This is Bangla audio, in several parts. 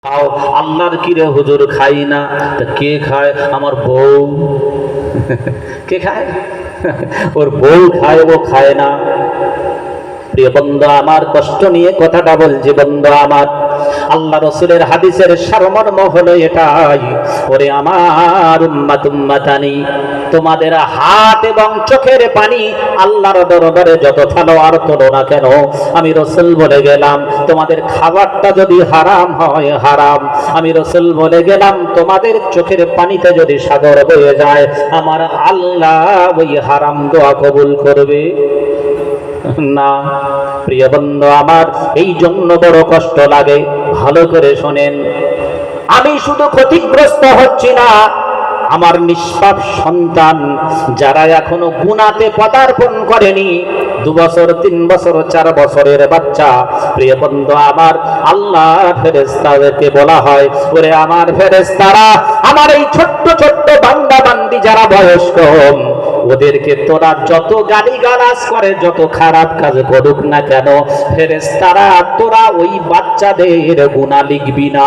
খাও। আল্লাহর কিরে হুজুর খাই না। তা কে খায়? আমার বউ। কে খায়? ওর বউ খায়, ও খায় না। প্রিয় বন্ধু আমার, কষ্ট নিয়ে কথাটা বলছি বন্ধু আমার। আল্লাহ রসুলের হাদিসের সারমর্ম হলো এটাই, ওরে আমার উম্মাত উম্মাতানি, তোমাদের হাত এবং চোখের পানি আল্লাহর দরবারে যত ফেলোয়ার তোলো না কেন, আমি রসুল বলে গেলাম তোমাদের খাবারটা যদি হারাম হয় হারাম, আমি রসুল বলে গেলাম তোমাদের চোখের পানিতে যদি সাগর বয়ে যায়, আমার আল্লাহ ওই হারাম দোয়া কবুল করবে না। প্রিয় বন্ধু আমার, এই জন্য বড় কষ্ট লাগে। ভালো করে শোনেন, আমি শুধু ক্ষতিগ্রস্ত হচ্ছি না, আমার নিষ্পাপ সন্তান যারা এখনো গুনাতে পদার্পণ করেনি, 2 বছর 3 বছর 4 বছরের বাচ্চা, প্রিয় বন্ধু আমার, আল্লাহ ফেরেশতাদেরকে বলা হয়, ওরে আমার ফেরেশতারা, আমার এই ছোট্ট ছোট্ট বান্দা বান্দি যারা বয়স কম, ওদেরকে তোরা যত গালিগালাজ করে, যত খারাপ কাজ করুক না কেন, ফেরেশতারা তোরা ওই বাচ্চাদের গুনাহ লিখবি না।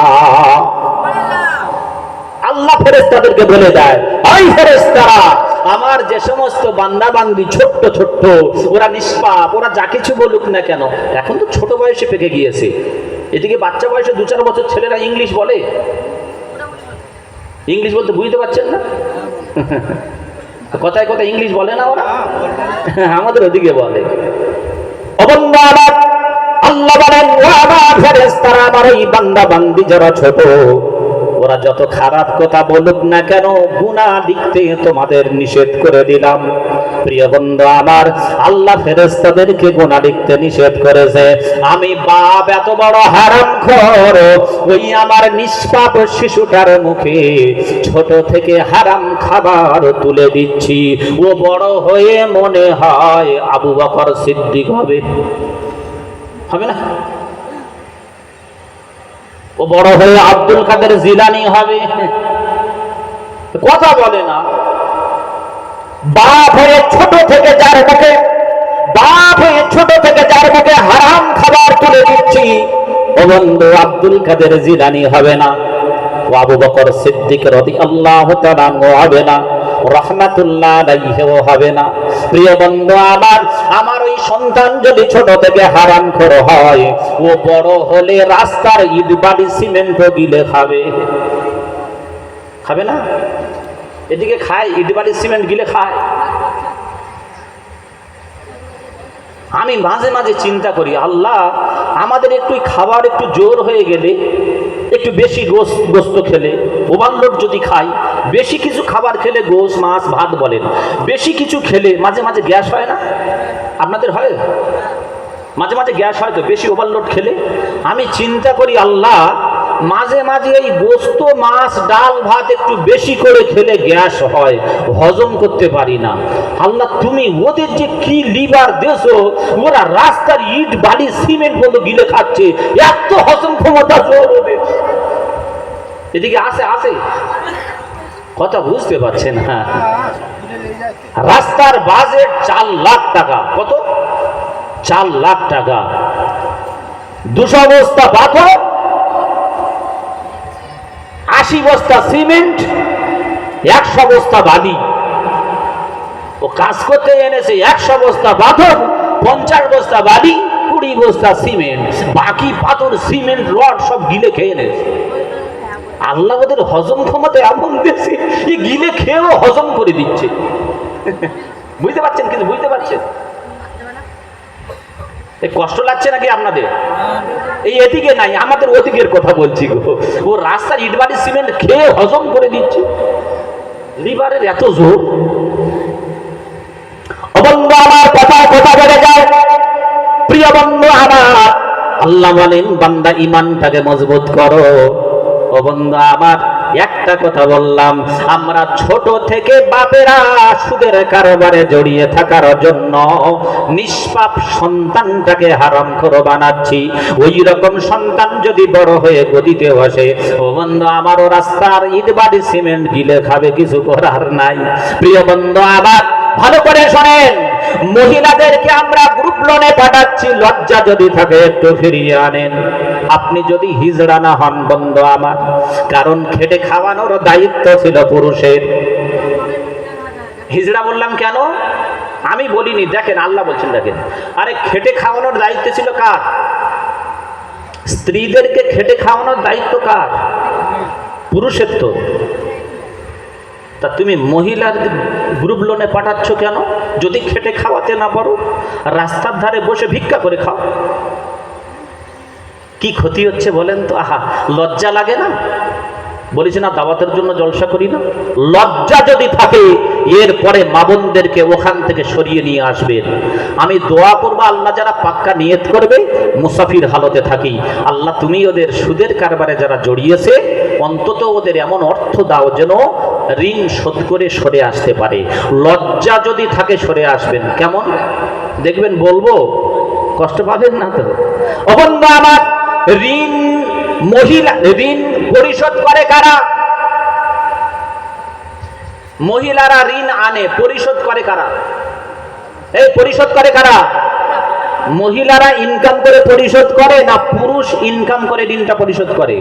আল্লাহ ফেরেশতাদেরকে বলে দেয়, ওই ফেরেশতারা, আমার যে সমস্ত বান্দা বান্দি ছোট্ট ছোট্ট, ওরা নিষ্পাপ, ওরা যা কিছু বলুক না কেন, এখন তো ছোট বয়সে পেকে গিয়েছে, এদিকে বাচ্চা বয়সে 2-4 বছর ছেলেরা ইংলিশ বলে, ইংলিশ বলতে বুঝতে পারছেন না? কথায় কথায় ইংলিশ বলে না ওরা, আমাদের ওদিকে বলে। আল্লাহ বলেন, ও আমার ফেরেশতারা, আমার এই বান্দা বান্দি যারা ছোট, ওরা যত খারাপ কথা বলুক না কেন, গুনাহ লিখতে তোমাদের নিষেধ করে দিলাম। প্রিয় বন্ধু আমার, আল্লাহ ফেরেশতাদেরকে গুনাহ লিখতে নিষেধ করেছে। আমি বাপ এত বড় হারামখোর, ওই আমার নিষ্পাপ শিশুটার মুখে ছোট থেকে হারাম খাবার তুলে দিচ্ছি, ও বড় হয়ে মনে হয় আবু বকর সিদ্দিক হবে, হবে না? ও বড় হয়ে আব্দুল কাদের জিলানী হবে, কথা বলে না। বাপ হয়ে ছোট থেকে যার মুখে, বাপ হয়ে ছোট থেকে যার মুখে হারাম খাবার তুলে দিচ্ছি, ও বন্ধু আব্দুল কাদের জিলানী হবে না, ও আবু বকর সিদ্দিক রাদিয়াল্লাহু তাআলা হবে না, রাহমাতুল্লাহ আলাইহিও হবে না। প্রিয় বন্ধু আমার, আমার ওই সন্তান যদি ছোট থেকে হারামখোর হয়, ও বড় হলে রাস্তার ইট বালি সিমেন্ট গিলে খাবে, খাবে না? এদিকে খায়, ইট বালি সিমেন্ট গিলে খায়। আমি মাঝে মাঝে চিন্তা করি, আল্লাহ আমাদের একটু খাবার একটু জোর হয়ে গেলে, একটু বেশি গোস্ত খেলে, ওভারলোড যদি খাই, বেশি কিছু খাবার খেলে, গোশ মাছ ভাত বলেন, বেশি কিছু খেলে মাঝে মাঝে গ্যাস হয় না? আপনাদের হয়? মাঝে মাঝে গ্যাস হয় তো বেশি ওভারলোড খেলে। আমি চিন্তা করি, আল্লাহ মাঝে মাঝে এই গোস্ত মাছ ডাল ভাত একটু বেশি করে খেলে গ্যাস হয়, হজম করতে পারি না। আল্লাহ তুমি ওদের যে কি লিভার দেছো, ওরা রাস্তার ইট বালি সিমেন্ট বলে গিলে খাচ্ছে, এত হজম ক্ষমতা জোর ওদের। এদিকে আসে আসে, কথা বুঝতে পারছেন? হ্যাঁ, রাস্তার বাজেট 4 লাখ টাকা। কত? 4 লাখ টাকা। 200 বস্তা পাথর, 80 বস্তা সিমেন্ট, 100 বস্তা বালি। ও কাজ করতে এনেছে 100 বস্তা পাথর, 50 বস্তা বালি, 20 বস্তা সিমেন্ট, বাকি পাথর সিমেন্ট রড সব গিলে খেয়ে এনেছে। আল্লাহ ওদের হজম ক্ষমতা এমন দিয়েছে, এই গিলে খেয়েও হজম করে দিচ্ছে। বুঝতে পারছেন? কিন্তু বুঝতে পারছেন কষ্ট লাগছে নাকি আপনাদের? এই এদিকে নাই, আমাদের ওদিকের কথা বলছি গো। ও রাস্তার ইটবালি সিমেন্ট খেয়ে হজম করে দিচ্ছে, লিভারের এত জোর। বন্ধু আমার, কথা বেড়ে যায়। প্রিয় বন্ধু আমার, আল্লাহ বলেন বান্দা ইমানটাকে মজবুত করো। ও বন্ধু আমার, একটা কথা বললাম, আমরা ছোট থেকে বাপেরা সুদের কারবারে জড়িয়ে থাকার জন্য নিষ্পাপ সন্তানটাকে হারামখোর বানাচ্ছি। ওই রকম সন্তান যদি বড় হয়ে গদিতে বসে, ও বন্ধু আমার, ও রাস্তার ইট বালি সিমেন্ট গিলে খাবে, কিছু করার নাই। প্রিয় বন্ধু আমার, ভালো করে শোনেন, মহিলাদেরকে আমরা গ্রুপ লোনে পাঠাচ্ছি, লজ্জা যদি থাকে একটু ফিরিয়ে আনেন। আপনি যদি হিজড়া না হন বন্ধু আমার, কারণ খেটে খাওয়ানোর দায়িত্ব ছিল পুরুষের। হিজড়া বললাম কেন? আমি বলিনি, দেখেন আল্লাহ বলছেন, দেখেন, আরে খেটে খাওয়ানোর দায়িত্ব ছিল কার? স্ত্রীদেরকে খেটে খাওয়ানোর দায়িত্ব কার? পুরুষের। তো তা তুমি মহিলার গ্রুপ লোনে পাঠাচ্ছ কেন? যদি খেটে খাওয়াতে না পারো, রাস্তার ধারে বসে ভিক্ষা করে খাও। কি ক্ষতি হচ্ছে বলেন তো? আহা, লজ্জা লাগে না? বলেছি না দাওয়াতের জন্য জলসা করি না? লজ্জা যদি থাকে, এরপরে মা বোনদেরকে ওখান থেকে সরিয়ে নিয়ে আসবেন। আমি দোয়া করবো, আল্লাহ যারা পাক্কা নিয়ত করবে মুসাফির হালতে থাকি, আল্লাহ তুমি ওদের সুদের কারবারে যারা জড়িয়েছে, অন্তত ওদের এমন অর্থ দাও যেন ঋণ শোধ করে সরে আসতে পারে। লজ্জা যদি থাকে সরে আসবেন। কেমন দেখবেন বলবো, কষ্ট পাবেন না তো? অবন্ধ আমার, ঋণ মহিলা ঋণ পরিশোধ করে কারা? মহিলারা ঋণ আনে, পরিশোধ করে কারা? এই পরিশোধ করে কারা? মহিলারা ইনকাম করে পরিশোধ করে না পুরুষ ইনকাম করে ঋণটা পরিশোধ করে?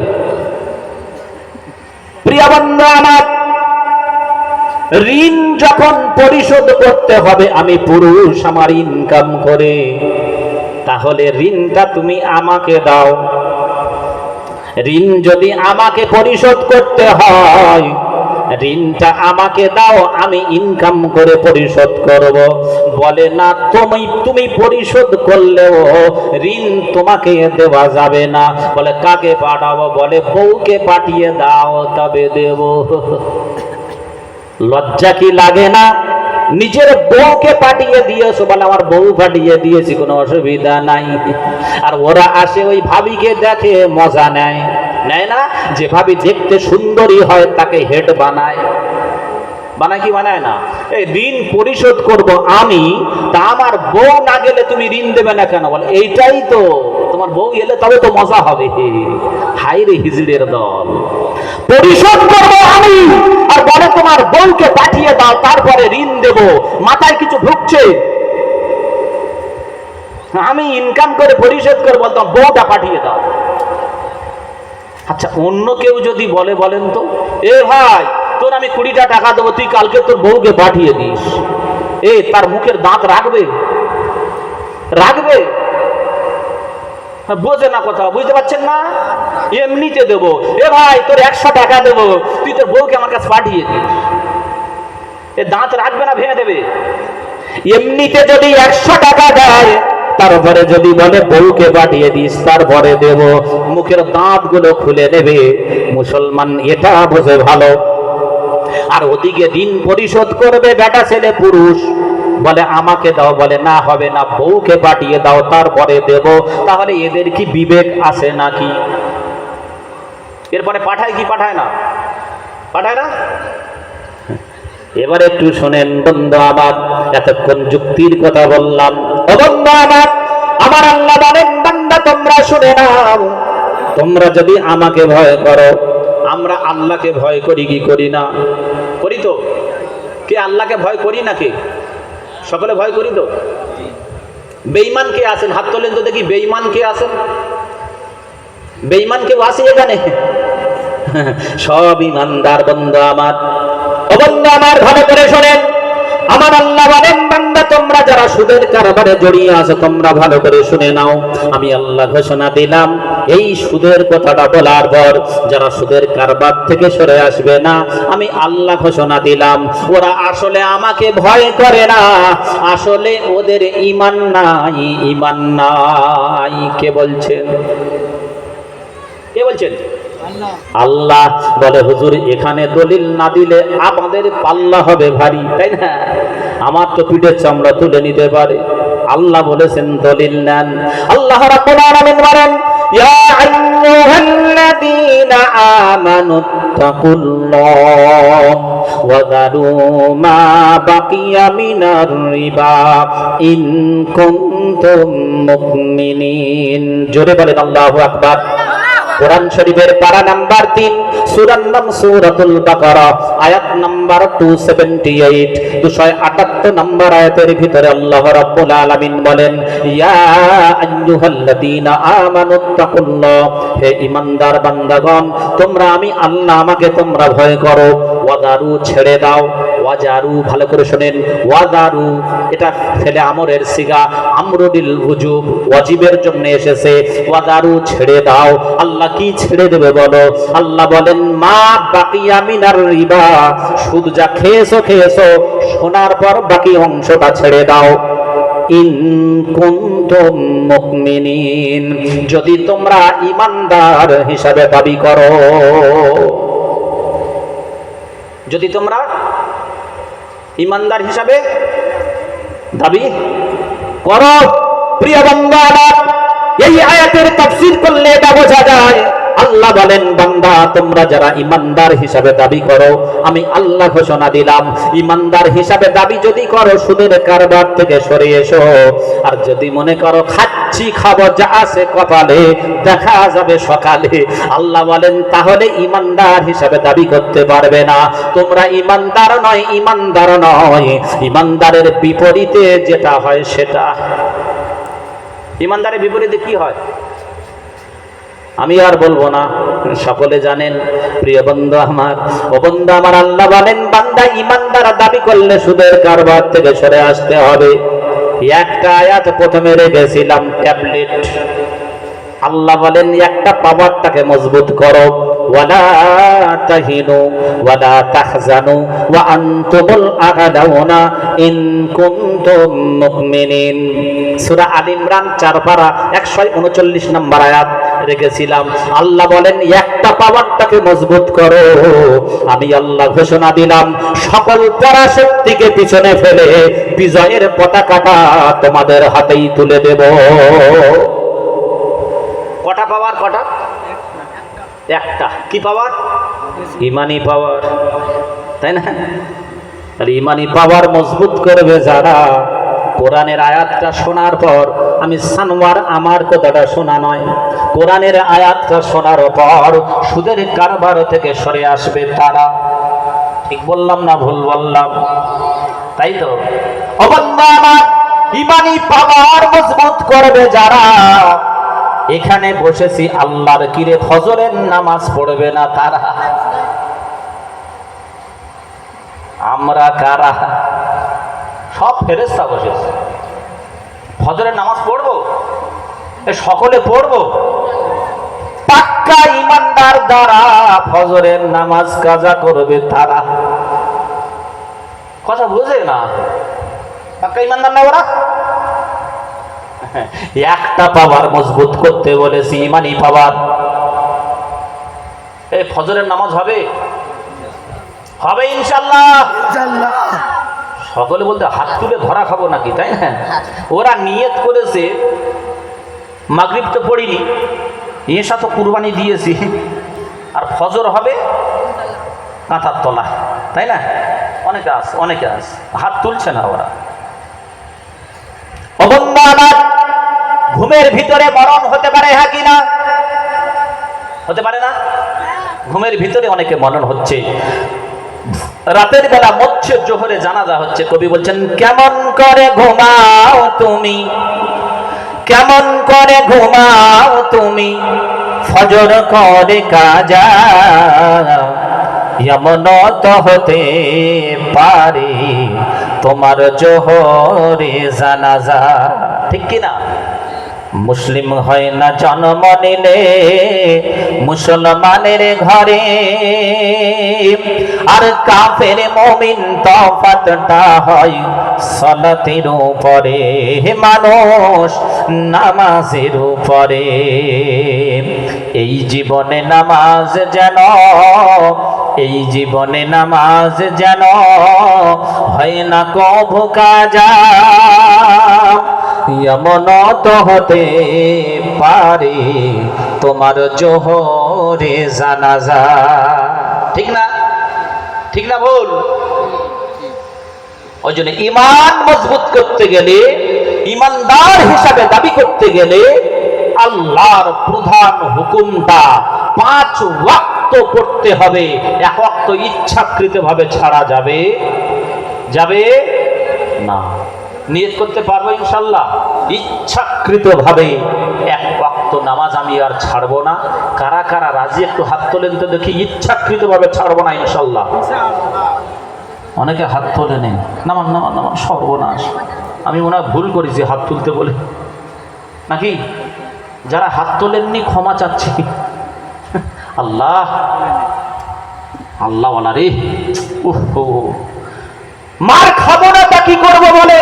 প্রিয় বন্ধু আমার, ঋণ যখন পরিশোধ করতে হবে, আমি পুরুষ আমার ইনকাম করে, তাহলে ঋণটা তুমি আমাকে দাও। ঋণ যদি আমাকে পরিশোধ করতে হয়, ঋণটা আমাকে দাও, আমি ইনকাম করে পরিশোধ করব। বলে না, তুমি পরিশোধ করলেও ঋণ তোমাকে দেওয়া যাবে না। বলে কাকে পাঠাবো? বলে বউকে পাঠিয়ে দাও, তবে দেব। লজ্জা কি লাগে না? নিজের বউকে পাঠিয়ে দিয়েছো, বলে আমার বউ পাঠিয়ে দিয়েছি, কোনো অসুবিধা নাই। আর ওরা আসে ওই ভাবিকে দেখে মজা নেয়, নেয় না? যে ভাবি দেখতে সুন্দরী হয় তাকে হেড বানায়, বানায় কি বানায় না? এই ঋণ পরিশোধ করব আমি, তা আমার বউ না গেলে তুমি ঋণ দেবে না কেন? বলে এইটাই তো, তোমার বউ এলে তবে তো মজা হবে। হাই রে হিজড়ের দল, পরিশোধ করবো আমি, আর বলে তোমার বউকে পাঠিয়ে দাও, তারপরে ঋণ দেব। মাথায় কিছু ঢুকছে? আমি ইনকাম করে পরিশোধ করে বলতাম বউটা পাঠিয়ে দাও। আচ্ছা, অন্য কেউ যদি বলে, বলেন তো, এ ভাই তোর আমি 20টা টাকা দেবো, তুই কালকে তোর বউকে পাঠিয়ে দিস, এ তার মুখের দাঁত রাখবে? রাখবে? বোঝে না কথা, বুঝতে পারছেন না? এমনিতে দেবো। এ ভাই তোর 100 টাকা দেবো, তুই তোর বউকে আমার কাছে পাঠিয়ে দিস, এ দাঁত রাখবে না ভেঙে দেবে? এমনিতে যদি 100 টাকা দেয়, তারপরে যদি বলে বউকে পাঠিয়ে দিস, তারপরে দেব, মুখের দাঁত গুলো খুলে নেবে। মুসলমান এটা বোঝে ভালো। আর ওদিকে ঋণ পরিশোধ করবে বেটা ছেলে পুরুষ, বলে আমাকে দাও, বলে না হবে না, বউকে পাঠিয়ে দাও, তারপরে দেব। তাহলে এদের কি বিবেক আছে নাকি? এরপরে পাঠায় কি পাঠায় না? পাঠায় না? এবার একটু শোনেন বন্ধু আমার, এতক্ষণ যুক্তির কথা বললাম। ও বন্ধু আমার আল্লাহ বলেন, বান্দা তোমরা শুনে নাও, তোমরা যদি আমাকে ভয় করো, আমরা আল্লাহকে ভয় করি কি করি না? করি তো। কে আল্লাহকে ভয় করি না? কে? সকলে ভয় করি তো। বেঈমান কে আছেন? হাত তোলেন তো দেখি, বেঈমান কে আছেন? বেঈমান কেউ আছে এখানে? সব ইমানদার বন্ধু আমার। ও বন্ধু আমার, ভালো করে শোনেন, আমার আল্লাহ বলেন, বান্দা তোমরা যারা সুদের কারবারে জড়িয়ে আছো, তোমরা ভালো করে শুনে নাও। আমি আল্লাহ ঘোষণা দিলাম, এই সুদের কথাটা বলার পর যারা সুদের কারবার থেকে সরে আসবে না, আমি আল্লাহ ঘোষণা দিলাম, ওরা আসলে আমাকে ভয় করে না, আসলে ওদের ঈমান নাই, ঈমান নাই। কে বলছেন? কে বলছেন? আল্লাহ বলে, হুজুর এখানে দলিল না দিলে আমাদের পাল্লা হবে ভারী, তাই না? আমার তো পিঠের চামড়া তুলে নিতে পারে। আল্লাহ বলেছেন দলিল নেন। আল্লাহ রাব্বুল আলামিন বলেন, ইয়া আইয়ুহাল্লাযীনা আমানুত্তাকুল্লাহ ওয়া যারু মা বাকিয়া মিনার রিবা ইন কুনতুম মুমিনিন। জোরে বলেন আল্লাহু আকবার। কোরআন শরীফের পারা নাম্বার 3, সূরার নাম সূরাতুল বাকারা, আয়াত নাম্বার 278, 278 নম্বর আয়াতের ভিতরে আল্লাহ রাব্বুল আলামিন বলেন, ইয়া আইয়ুহাল্লাযীনা আমানুত্তাকুল্লাহ, হে ঈমানদার বান্দাগণ, তোমরা আমি আল্লাহ আমাকে তোমরা ভয় করো, ওয়াদারু ছেড়ে দাও, ওয়াজারু ভালো করে শুনেন, ওয়াদারু এটা ফেলে আমরের সিগা, আমরুল উজুব ওয়াজিবের জন্য এসেছে, ওয়াদারু ছেড়ে দাও। আল্লাহ কি ছেড়ে দেবে বলো? আল্লাহ বলেন, মা বাকিয়া মিনার রিবা, সুদ যা খেয়েছো শোনার পর বাকি অংশটা ছেড়ে দাও। ইন কুনতুম মুমিনিন, যদি তোমরা ঈমানদার হিসাবে দাবি করো, যদি তোমরা ঈমানদার হিসাবে দাবি করো। প্রিয় বান্দা, এই আয়াতের তাফসীর করলে এটা বোঝা যায়, আল্লাহ বলেন, বান্দা তোমরা যারা ঈমানদার হিসাবে দাবি করো, আমি আল্লাহ ঘোষণা দিলাম, ঈমানদার হিসাবে দাবি যদি করো, সুদের কারবার থেকে সরে এসো। আর যদি মনে করো খাচ্ছি খাবো, যা আছে কপালে দেখা যাবে সকালে, আল্লাহ বলেন তাহলে ঈমানদার হিসাবে দাবি করতে পারবে না। তোমরা ঈমানদার নয়, ঈমানদার নয়, ঈমানদারের বিপরীতে যেটা হয় সেটা। ঈমানদারের বিপরীতে কি হয় আমি আর বলবো না, সকলে জানেন। প্রিয় বন্ধু আমার, ও বন্ধু আমার, আল্লাহ বলেন, বান্দা ঈমানদার দাবি করলে সুদের কারবার থেকে সরে আসতে হবে। একটা আয়াত প্রথমে রেখেছিলাম, ট্যাবলেট। আল্লাহ বলেন একটা পাওয়ারটাকে মজবুত করো, ওয়ালা তাহিনু ওয়ালা তাহজানু ওয়া আনতুমুল আ'লাউনা ইন কুনতুম মুমিনিন। সূরা আলে ইমরান 4 পারা 139 নম্বর আয়াত রেখেছিলাম। আল্লাহ বলেন একটা পাওয়ারটাকে মজবুত করো, আমি আল্লাহ ঘোষণা দিলাম সকল পরাশক্তিকে পিছনে ফেলে বিজয়ের পতাকাটা তোমাদের হাতেই তুলে দেব। কটা পাওয়ার? কটা? একটা। কি পাওয়ার? ইমানি পাওয়ার, তাই না? তাহলে ইমানি পাওয়ার মজবুত করবে যারা, কোরআনের আয়াতটা শোনার পর, আমি সানোয়ার আমার কথাটা শোনা নয়, কোরআনের আয়াতটা শোনার পর সুদের কারবার থেকে সরে আসবে তারা। ঠিক বললাম না ভুল বললাম? তাই তো আমার ইমানি পাওয়ার মজবুত করবে যারা, এখানে বসেছি আল্লাহর কিরে ফজরের নামাজ পড়বে না তারা। আমরা কারা? সব ফেরেশতা বসেছে, ফজরের নামাজ পড়বো, সকলে পড়বো। পাক্কা ঈমানদার দ্বারা ফজরের নামাজ কাজা করবে তারা। কথা বুঝে না? পাক্কা ঈমানদার না ওরা? একটা পাওয়ার মজবুত করতে বলেছি, ইমানি পাওয়ার। এই ফজরের নামাজ হবে, হবে ইনশাআল্লাহ। সকলে বলতে হাত তুলে ধরা খাবো নাকি, তাই না? ওরা নিয়ত করেছে, মাগরিব তো পড়িনি, এশা তো কুরবানি দিয়েছি, আর ফজর হবে কাঁথার তলা, তাই না? অনেকে আছে হাত তুলছে না ওরা। ঘুমের ভিতরে মরণ হতে পারে, হ্যাঁ কি না? হতে পারে না? ঘুমের ভিতরে অনেকে মরণ হচ্ছে। রাতের বেলা মৎস্য জোহরে জানাজা হচ্ছে, কবি বলছেন, কেমন করে ঘুমাও তুমি, কেমন করে ঘুমাও তুমি, ফজর করে কাজা, এমন তো হতে পারে তোমার জোহরে জানাজা। ঠিক কিনা? মুসলিম হয় না জন্ম নিলে মুসলমানের ঘরে, আর কাফের মুমিন তফাতটা হয় সালাতের উপরে, মানুষ নামাজের উপরে। এই জীবনে নামাজ যেন, এই জীবনে নামাজ যেন হয় না কভু কাজা, এমন তো হতে পারে তোমার জোহরে জানাজা। ঠিক না? ঠিক না ভুল? ওই জন্য ইমান মজবুত করতে গেলে, ইমানদার হিসাবে দাবি করতে গেলে আল্লাহর প্রধান হুকুমটা 5 ওয়াক্ত পড়তে হবে, এক ওয়াক্ত ইচ্ছাকৃতভাবে ছাড়া যাবে না। নিয়ত করতে পারবো ইনশাআল্লাহ, ইচ্ছাকৃতভাবে এক ওয়াক্ত নামাজ আমি আর ছাড়বো না। কারা কারা রাজি একটু হাত তোলেন তো দেখি, ইচ্ছাকৃতভাবে ছাড়বো না ইনশাআল্লাহ। অনেকে হাত তোলে নেই, নামান নামান নামান, সর্বনাশ। আমি মনে হয় ভুল করেছি হাত তুলতে বলে, নাকি? যারা হাত তোলেননি ক্ষমা চাচ্ছি। আল্লাহ আল্লাহ রে, মার খাবো না তা কি করবো বলে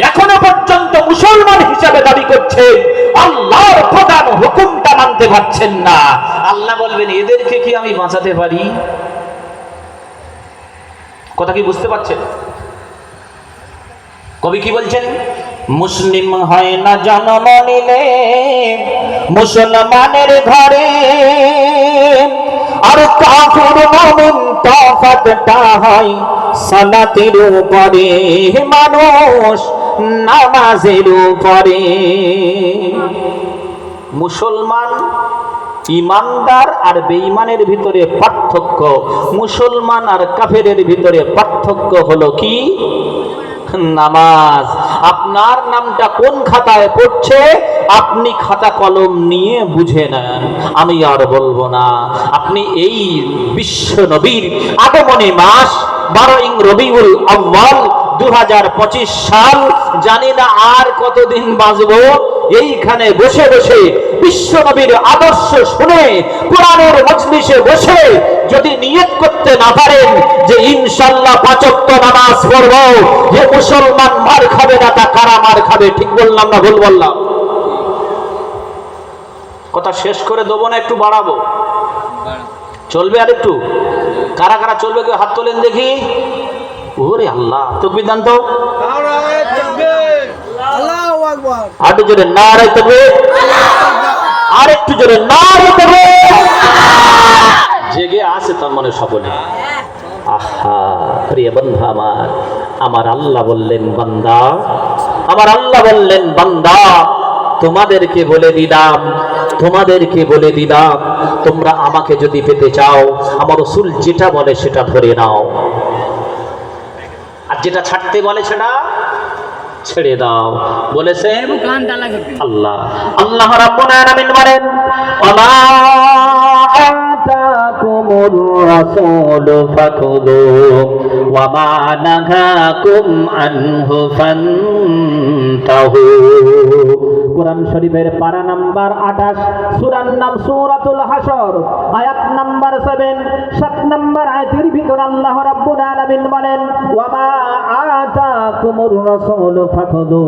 এখনো পর্যন্ত মুসলমান হিসাবে দাবি করছে, আল্লাহর প্রধান হুকুমটা মানতে পারছেন না। আল্লাহ বলবেন এদেরকে কি আমি বাঁচাতে পারি? কথা কি বুঝতে পারছেন? কবি কি বলছেন? মুসলিম হয় না জন্ম নিলে মুসলমানের ঘরে, আর কাফির মুমিন তফাতটা হয় সালাতের উপরে, মানুষ নামাজের উপরে। মুসলমান ইমানদার আর বেঈমানের ভিতরে পার্থক্য, মুসলমান আর কাফেরের ভিতরে পার্থক্য হলো কি? নামাজ। আপনার নামটা কোন খাতায় পড়ছে আপনি খাতা কলম নিয়ে বুঝে নেন, আমি আর বলবো না। আপনি এই বিশ্ব নবীর আগমনী মাস 12 রবিউল আউয়াল 2025 সাল, জানি না আর কতদিন বাঁচবো, এইখানে বসে বসে বিশ্ব নবীর আদর্শ শুনে কোরআনের মজলিসে বসে যদি নিয়ত করতে না পারেন যে ইনশাআল্লাহ 5 ওয়াক্ত নামাজ পড়ব, যে মুসলমান মার খাবে না, তা কারা মার খাবে? ঠিক বললাম না ভুল বললাম? কথা শেষ করে দেবো না একটু বাড়াবো? চলবে আর একটু? কারা কারা চলবে কেউ হাত তোলেন দেখি। ওরে আল্লাহ, তাকবীর দেন তো। আর একটু জোরে নারে তাকবীর, আর একটু জোরে নারে তাকবীর। জেগে আছে তার মনে সকলে। আহা প্রিয় বন্ধু আমার, আমার আল্লাহ বললেন বান্দা, আমার আল্লাহ বললেন বান্দা, তোমাদেরকে বলে দিলাম, তোমাদেরকে বলে দিলাম, তোমরা আমাকে যদি পেতে চাও আমার রাসূল যেটা বলে সেটা ধরে নাও, আর যেটা ছাড়তে বলে সেটা ছেড়ে দাও। বলেছেন আল্লাহ। আল্লাহ রাব্বুল আলামিন বলেন, ওমা আতাকুমুর রাসূলু ফাখুযু ওয়া মা নাহাকুম আনহু ফান্তাহু। কোরআন শরীফের পারা নাম্বার 28, সূরার নাম সূরাতুল হাসর, আয়াত নাম্বার 7, 7 নাম্বার আয়াতের ভিতর আল্লাহ রাব্বুল আলামিন বলেন, ওয়া মা আতাকুমুর রাসূলু ফাখুযু,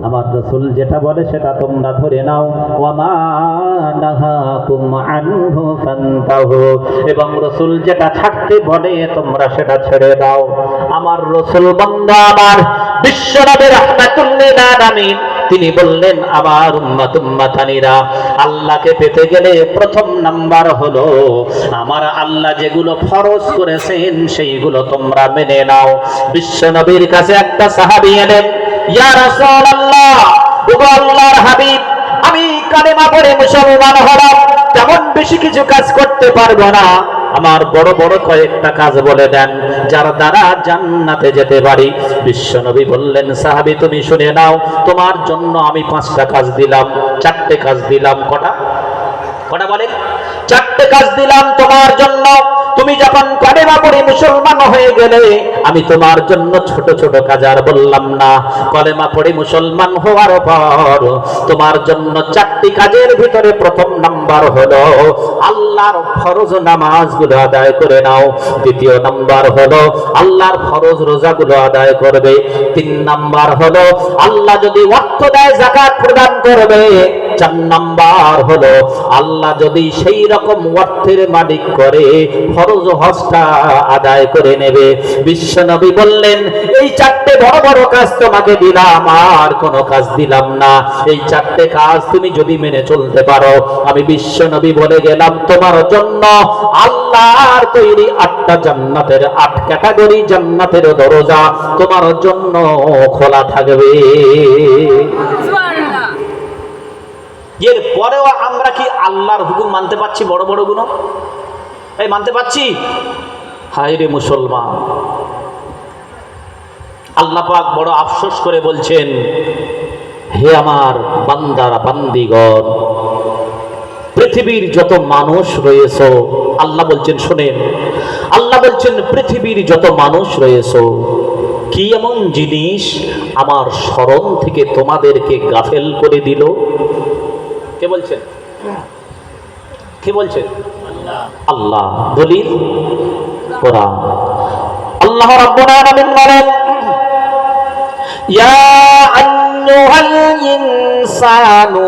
আমার রাসূল যেটা বলে সেটা তোমরা ধরে নাও, ওয়া মা নাহাকুম আনহু ফান্তাহু, এবং রাসূল যেটা ছাড়তে বলে তোমরা সেটা ছেড়ে দাও। আমার রাসূল বান্দা, আমার বিশ্বনবী রাহমাতুল লিল আলামিন, তিনি বললেন আমার উম্মত উম্মাতানিরা, আল্লাহকে পেতে গেলে প্রথম নাম্বার হলো আমার আল্লাহ যেগুলো ফরজ করেছেন সেইগুলো তোমরা মেনে নাও। বিশ্বনবীর কাছে একটা সাহাবী এলেন, ইয়া রাসূলুল্লাহ, ওগো আল্লাহর হাবিব, আমি কালেমা পড়ে মুসলমান হলাম, তেমন বেশি কিছু কাজ করতে পারবো না, আমার বড় বড় কয়েকটা কাজ বলে দেন যার দ্বারা জান্নাতে যেতে পারি। বিশ্বনবী বললেন, সাহাবী তুমি শুনে নাও, তোমার জন্য আমি 5টা কাজ দিলাম, 4টে কাজ দিলাম। কটা কটা বলেন? 4টে কাজ দিলাম তোমার জন্য। তুমি যখন কালেমা পড়ে মুসলমান হয়ে গেলে আমি তোমার জন্য ছোট ছোট কাজ আর বললাম না। কালেমা পড়ে মুসলমান হওয়ার পর তোমার জন্য 4টি কাজের ভিতরে প্রথম নাম্বার হলো আল্লাহর ফরজ নামাজগুলো আদায় করে নাও। দ্বিতীয় নাম্বার হলো আল্লাহর ফরজ রোজাগুলো আদায় করবে। 3 নাম্বার হলো আল্লাহ যদি ওয়াক্ত দেয় যাকাত প্রদান করবে। 4 নাম্বার হলো আল্লাহ যদি সেই রকম অর্থের মালিক করে ফরজ হজটা আদায় করে নেবে। বিশ্বনবী বললেন, এই 4টে বড় বড় কাজ তোমাকে দিলাম, আর কোনো কাজ দিলাম না। এই 4টে কাজ তুমি যদি মেনে চলতে পারো, আমি বিশ্বনবী বলে গেলাম তোমার জন্য আল্লাহর তৈরি 8টা জান্নাতের 8 ক্যাটাগরি জান্নাতের দরজা তোমার জন্য খোলা থাকবে। এর পরেও আমরা কি আল্লাহর হুকুম মানতে পারছি? বড় বড় গুণ এই মানতে পারছি? হায় রে মুসলমান, আল্লাহ পাক বড় আফসোস করে বলছেন, হে আমার বান্দারা বান্দিগণ, পৃথিবীর যত মানুষ রয়েছে, আল্লাহ বলছেন শোনেন, আল্লাহ বলছেন পৃথিবীর যত মানুষ রয়েছে, কি এমন জিনিস আমার স্মরণ থেকে তোমাদেরকে গাফেল করে দিল? কে বলছেন? কে বলছেন? আল্লাহ। দলিল কোরআন। আল্লাহ রাব্বুল আলামিন বলেন, ইয়া আইয়ুহাল ইনসানু